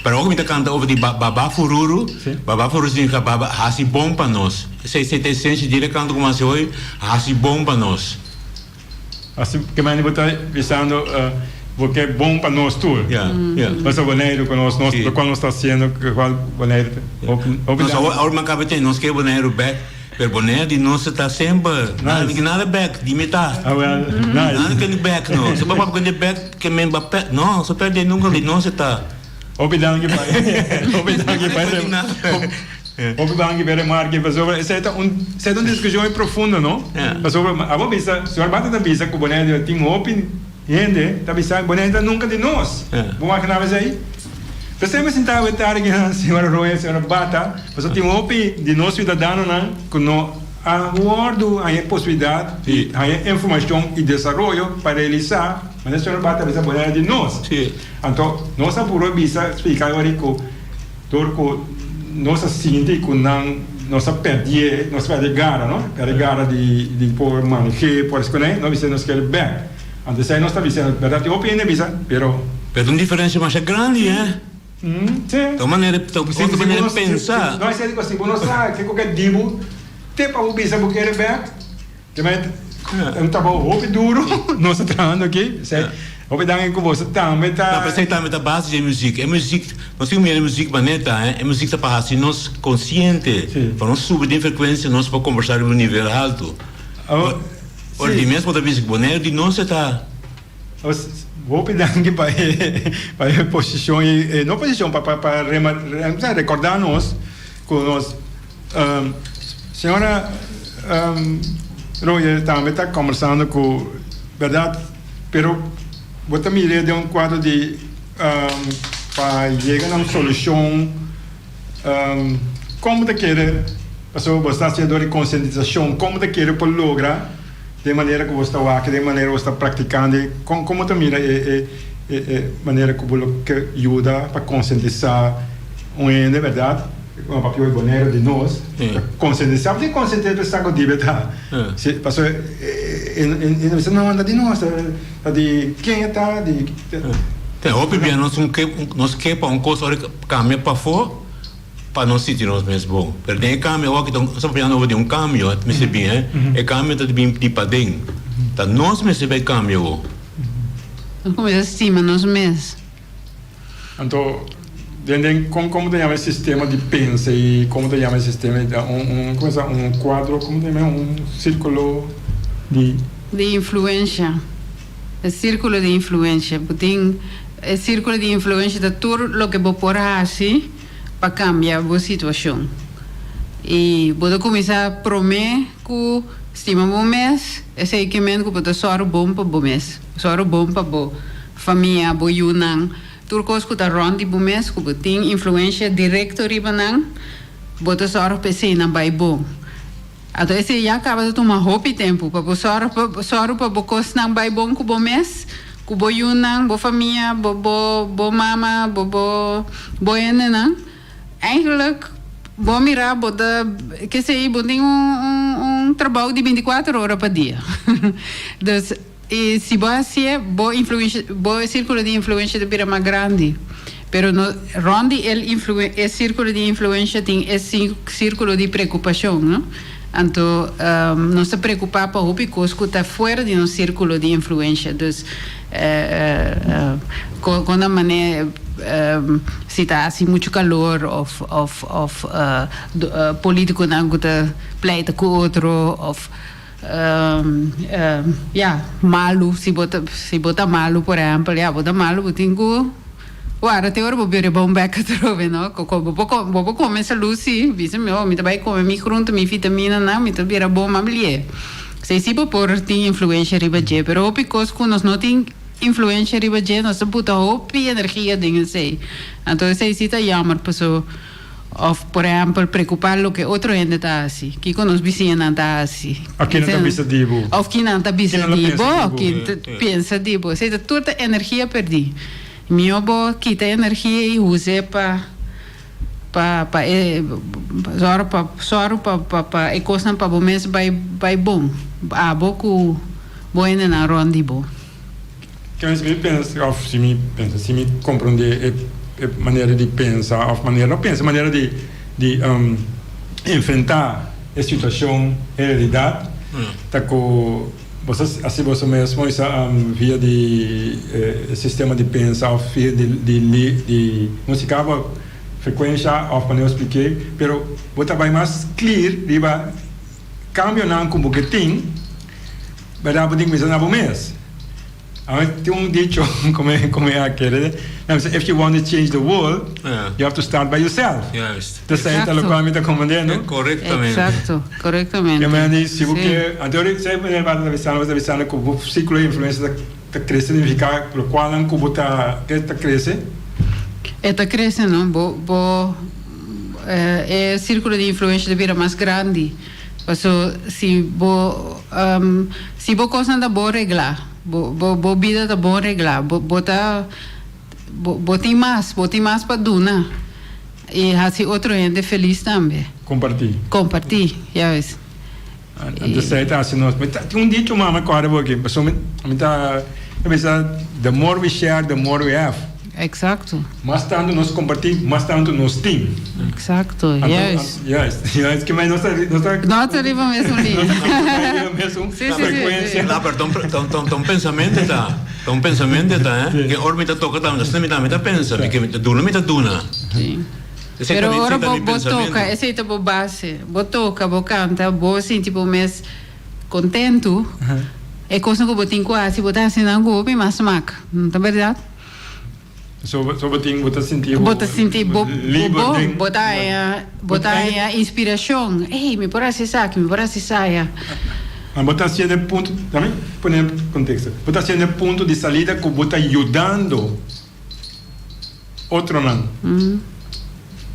Maar ook met de kanten over die baba fururu, baba fururu zie je baba hasi bom para nós. Essa é a essência de canto como se hoje hasi bom para nós. Assim que mais você pensando porque é bom para nós tudo. Mas o boneiro com nós qual nós está sendo qual boneiro. Nós agora me acaba de nós que boneiro back. Per boneiro de nós está sempre nada back de metade. Nada que back não. Se papai quando back que men back não, só perde nunca de nós está. Obrigado que Obrigado que marque sobre essa uma discussão profunda, não? Sobre a visa, se o bata da visa que o boneiro tem open gente, tá visa boneiro nunca de nós. Vamos imaginar isso aí. Você me sentava a tarde a senhora Roya, a senhora Bata, você tem open de nós cidadãos, que não aguardo a possibilidade, a informação e desenvolvimento para realizar, mas a senhora Bata visa boneiro de nós. Então, nós apuramos visa explicar agora que nós sentimos que nós perdemos gara, não? Gara de por manejar, por escolher, nós nós queremos bem. Então, aí nós estamos dizendo, verdade, open é visa, pero uma diferença mais grande, é? Sim. Outra maneira de pensar. Nós é assim, nós sabe que qualquer dibo tempo a ubisa buqueira back. Também tava roupa duro, não se trando aqui. Roupa dangue com você também tá. Na apresentar a base de música, é música, nós temos a música maneta, é música para assim nós consciente, para nós subir de frequência, nós para conversar no nível alto. Olha, de mesmo da música boneira de nós está. Vou pedir aqui para posição não posição para recordar nós com nós senhora Roger também está conversando com verdade, pero vou também de quadro de para chegar a uma solução como te quer passou bastante de conscientização como te quer para lograr de maneira que você está aqui, de maneira que você está praticando, como tu mira maneira que você ajuda para conscientizar de verdade, um papel bonito de nós, conscientizar, porque conscientizar está com verdade. Passou, você não anda de nós, de quem está, de. Tem óbvio, nós quer para coisa caminhar para fora. Para não sentir nós mesmos bom. Pero tem câmbio, eu que estou falando de câmbio, me sei bem, é câmbio de para dentro. Então nós me sei bem câmbio. Nós começamos a estimar nós mesmos. Então, como tem o sistema de pensa e como tem o sistema de quadro, como tem círculo de influência. O círculo de influência. Tem o círculo de influência de tudo o que vou pôr assim. Para cambiar a situação. E vou começar a prometer que estima bom mês, esse equipamento que pode ser bom para o mês, ser bom para a família, para o Yunnan. Tudo coisa que está rondo bom mês, que tem influência direta riba nan, pode ser para ser na vai bom. Então esse já acaba de tomar roupa e tempo para ser para o coisa não vai bom que bom mês. Que o Yunnan, a família, a mama, a enena. Eigenlijk, vou mirar, que sei, tem trabalho de 24 horas por dia. Então, se você o círculo de influência de mais grande, pero no, onde o círculo de influência tem esse círculo de preocupação, não? Então, não se preocupar para o que está fora de um círculo de influência. Então, quando a maneira se está assim muito calor ou político não está pleita com outro ou malo se bota malo por exemplo bota malo tem que agora tem hora vou ver bom back trove não vou começar Lucy disse meu me vai comer mi grunte mi vitamina não me vai bom mamlie se por tem influência riba je pero o picos que nós não tem influência riba je nós puta hopi energia dentro sei então se está jammer pessoa of por exemplo preocupar lo que outro gente está assim que com os vizinhos está assim aqui não está pensativo of que não está pensativo que pensa tipo se toda energia perdi meu bo quita energia e usa para e coisa para o mês vai bom a boco boa na rondi bo que me pensa of se me compreender maneira de pensar of maneira de enfrentar a situação a realidade tá com vocês assim você mesmo essa via de sistema de pensar of via de música frequência of maneira expliquei pero bota vai mais clear riba cambio não como que tem verdade tem que na mês tem dicho como é aquele if you want to change the world you have to start by yourself isso é o que a mim está comandando corretamente corretamente e se você agora você vai avisar que o ciclo de influência está crescendo significa pelo qual não como está crescendo está crescendo é o círculo de influência devia mais grande se você coisa da boa reglar bo vida da boa reglar tem mais para duna e assim outro gente feliz também compartilhar já ves então sei tá assim nós tem dito mama agora aqui pessoalmente the more we share the more we have Exacto. Mais tanto nós compartilhamos, mais tanto nós temos. Exacto, juist. Juist, que mais nós Nós arriba mesmo ali. mesmo Sim, sim, frequência. Lá, pero tom pensamento tá. Tom pensamento tá, que orbita toca tá, mas também tá pensa, porque duna me tá duna. Sim. Pero ora bo toca, esse é tipo base. Bo toca, bo canta, bo assim tipo mês contento. É coisa que bo tem quase, bo tá assim na gobe, mas maca. Não tá verdade? So beting bota sentir botar inspiração. Ei, me parece saque, me parece saia. Bota assim ponto, também põe contexto. Bota assim ponto de saída que bota ajudando outro não.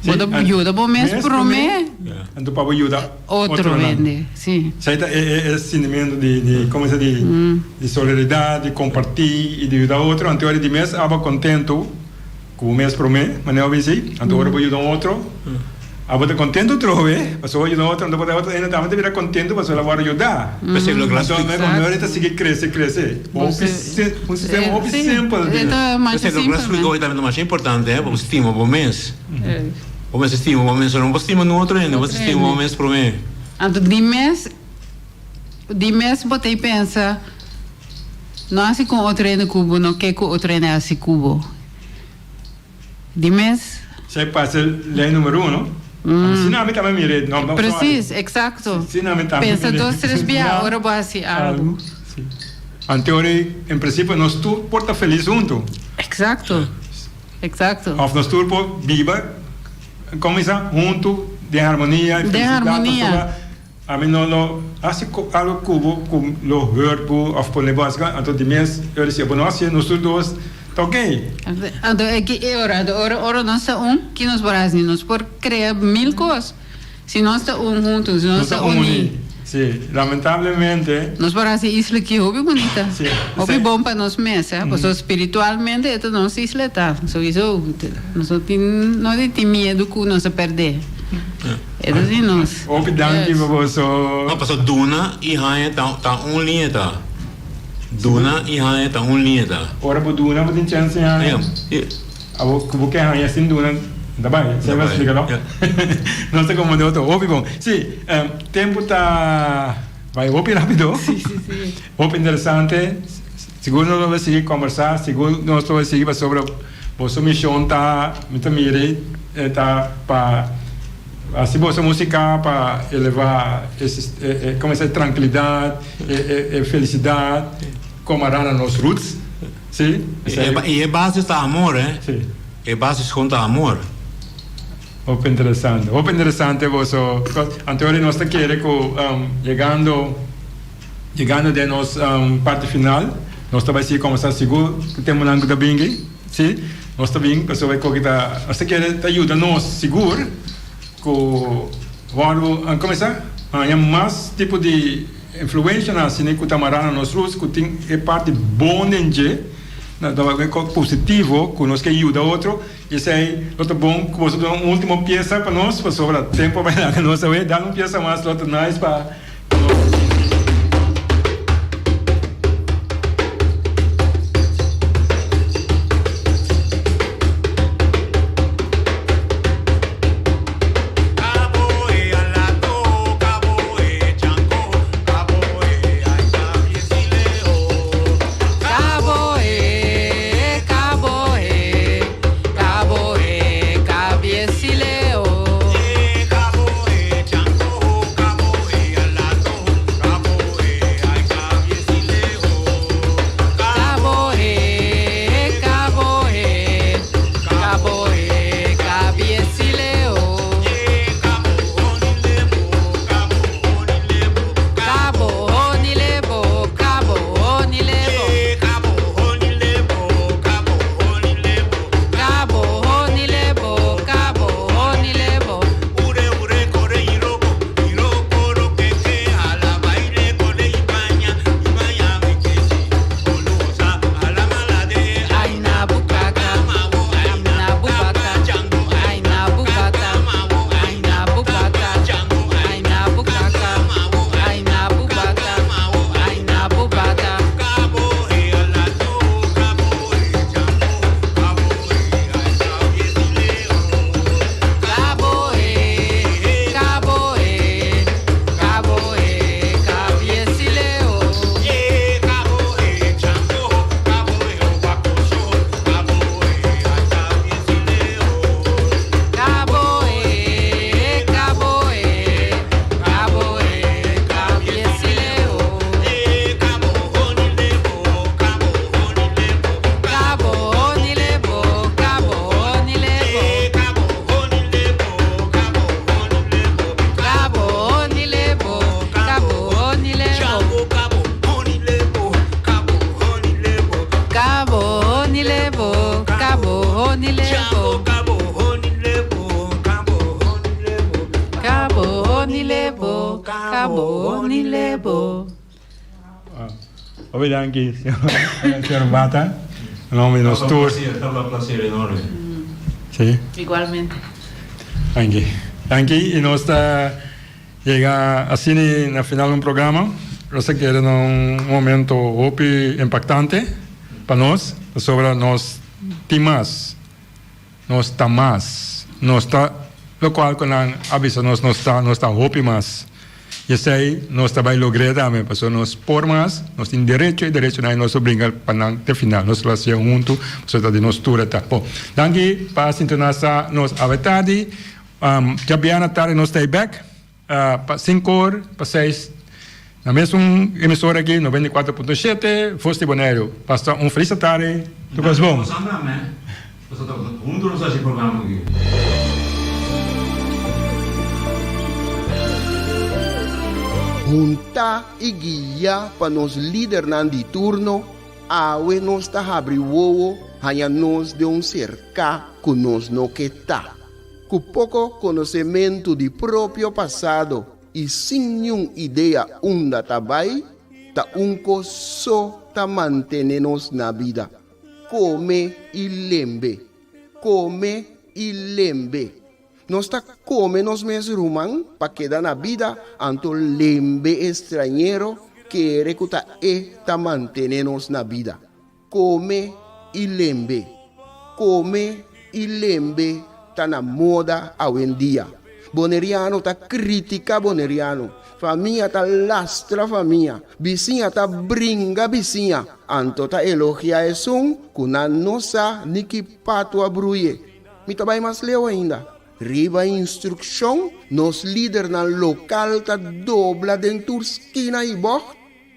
Bota ajuda, bom mês pro mim. Então para ajudar outro vende, sim. Isso é sentimento de como se de solidariedade, de compartilhar e de ajudar outro. Então de mês aba contento com o mês pro mim, mas não é assim. Então agora vou ajudar outro. Aba tá contento trove, mas vou ajudar outro, então vou outro ainda também virar contento, mas ela vai ajudar. Mas ele então como ahorita sigue crescer. Um sistema simples. Então mais simples. Mas ele gosta também do mais importante, é o estima o mês. O mês estima, o mês não estima no outro ainda, você estima o mês pro mim. Então de mês botei pensa, não assim com outro ainda cubo, não quer com outro ainda assim cubo. De mês. Você passa lei número 1, Se não, também mire. Preciso, exacto. Pensa 2, 3 dias, agora vou assim algo. En teoria, em princípio, nós todos porta feliz junto. Exacto. Of nós todos viva, começa junto, de harmonia. De harmonia. A mim não, assim, algo cubo, com o verbo, of por negócio, então de mês, eu disse, bom, nós todos, tá ok. Então, é que ora nós estamos que nos Brasil, nós por criar 1000 coisas. Se nós estamos juntos, se nós estamos unidos. Sim, lamentavelmente. Nós Brasil isla que hobby bonita. Hobby bom para nós mesmo, porque espiritualmente então nossa isla tá. So isso, nós não tem medo que nós perder. É assim nós. Hobby danke para você. Não, passou Duna e Raia tá linha tá. Duna e Raia tá linha tá. Ora por Duna, por tem chance já. Vou que Raia sem Duna. Tá bem, você vai explicar, não? Não sei como deu outro. Hobby bom. Sim, tempo tá... Vai, hobby rápido. Sim. Hobby interessante. Seguro nós vamos seguir conversar. Seguro nós vamos seguir sobre a sua missão. Tá, me mire, tá para... Assim, a música para elevar como essa tranquilidade, felicidade, como a nos roots. Sim? E é base está amor, né? Sim. É base conta amor. Open interessante você. Anterior nós está querendo chegando de nossa parte final. Nós está vai ser começar seguro que temos um da bingue, sim. Nós está bem, pessoal vai cogitar. Nós está querendo ajuda nós seguro com vamos começar. Há mais tipo de influência na cine que tamarana nos rus que tem é parte bom nje. Positivo, que nós que ajuda outro, e sei, outro bom, que você dá uma última peça para nós, para sobrar tempo para lá, que nós vai dar uma peça mais, outro nice para Cabo, pabo ni lebo. Obrigado, senhor Bata. Em nome do nosso tour. Un placer enorme. Sim. Igualmente. Aqui, e nós está chega assim na final do programa. Nós queremos momento impactante para nós sobre nós temas, nós tamas, nós está lo qual com a avisa nós está hope mais. E sei nós trabalho lograr também, porque nós por mais, nós temos direito na nós brincar para até final, nós relação junto, para de nós tour tá. Bom, danke para sintonizar nós a tarde. Já bem na tarde nós stay back para 5 horas, para 6 na mesma emissora aqui 94.7, Foste Bonaire. Passa feliz tarde. Tudo bom? Nós andamos, né? Nós estamos juntos nesse programa aqui. Junta e guia para nos líder de turno, awe nos ta abri wowo, hanya nos de cerca que nos no que tá. Com pouco conhecimento de próprio passado e sem nenhuma ideia onde tabai, ta só ta manter-nos na vida. Come e lembre. Nós está come nos mesmos rumang para quedar na vida anto lembre estrangeiro que recuta ta manter-nos na vida. Come e lembre tá na moda hoje em dia. Boneriano tá critica boneriano. Família tá lastra família. Vizinha tá brinca vizinha. Anto tá elogia esum kuna nossa niki pato abruye. Mi tá bem mais leu ainda. Riba instrução, nos líder na local tá dobla dentro esquina e boh.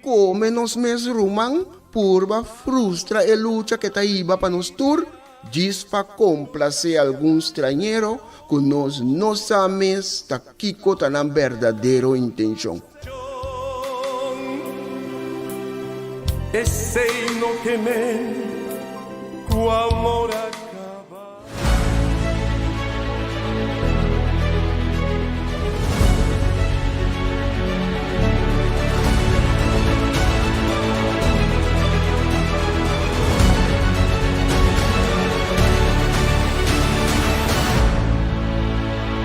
Come nos mes rumang, purba frustra e luta que tá iba para nos tour. Diz para complacer algum estrangeiro que nós não sabemos tá kiko tá na verdadeira intenção. Esse no que me, cu amor